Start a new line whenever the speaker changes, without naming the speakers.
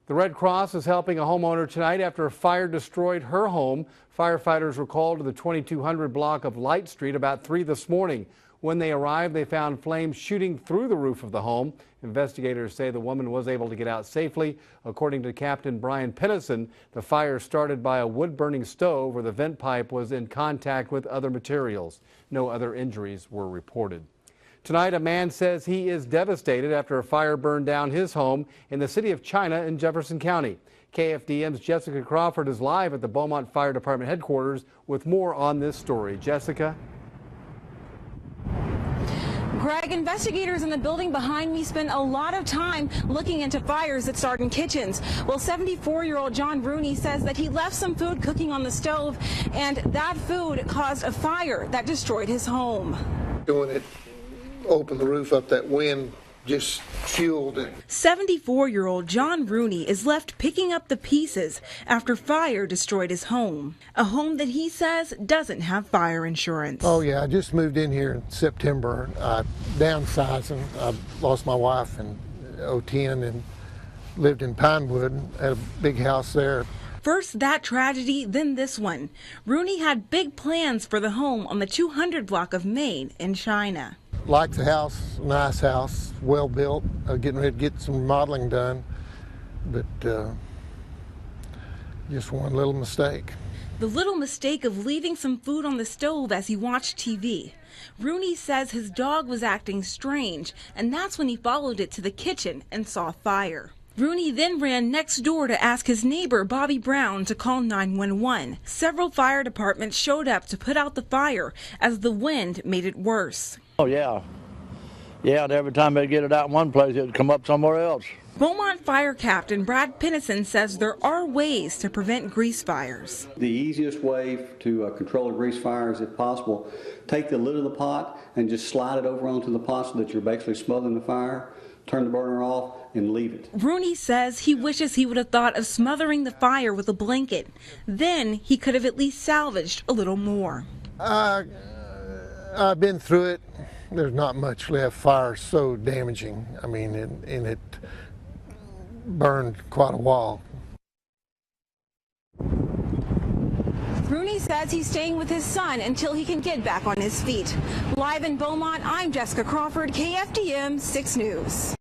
The Red Cross is helping a homeowner tonight after a fire destroyed her home. Firefighters were called to the 2200 block of Light Street about 3 this morning. When they arrived, they found flames shooting through the roof of the home. Investigators say the woman was able to get out safely. According to Captain Brian Penisson, the fire started by a wood-burning stove where the vent pipe was in contact with other materials. No other injuries were reported. Tonight, a man says he is devastated after a fire burned down his home in the city of China in Jefferson County. KFDM's Jessica Crawford is live at the Beaumont Fire Department headquarters with more on this story. Jessica?
Greg, investigators in the building behind me spend a lot of time looking into fires that start in kitchens. Well, 74-year-old John Rooney says that he left some food cooking on the stove, and that food caused a fire that destroyed his home.
Doing it, opened the roof up, that wind just fueled it.
74-year-old John Rooney is left picking up the pieces after fire destroyed his home. A home that he says doesn't have fire insurance.
Oh yeah, I just moved in here in September. Downsizing. I lost my wife in 2010 and lived in Pinewood, had a big house there.
First that tragedy, then this one. Rooney had big plans for the home on the 200 block of Main in China.
Like the house, nice house, well built, getting ready to get some remodeling done, but just one little mistake.
The little mistake of leaving some food on the stove as he watched TV. Rooney says his dog was acting strange, and that's when he followed it to the kitchen and saw fire. Rooney then ran next door to ask his neighbor, Bobby Brown, to call 911. Several fire departments showed up to put out the fire as the wind made it worse.
Oh, yeah. Yeah, and every time they get it out in one place, it would come up somewhere else.
Beaumont Fire Captain Brad Penisson says there are ways to prevent grease fires.
The easiest way to control a grease fire is, if possible, take the lid of the pot and just slide it over onto the pot so that you're basically smothering the fire. Turn the burner off and leave it.
Rooney says he wishes he would have thought of smothering the fire with a blanket. Then he could have at least salvaged a little more.
I've been through it. There's not much left. Fire's so damaging. I mean, and it burned quite a while.
Rooney says he's staying with his son until he can get back on his feet. Live in Beaumont, I'm Jessica Crawford, KFDM 6 News.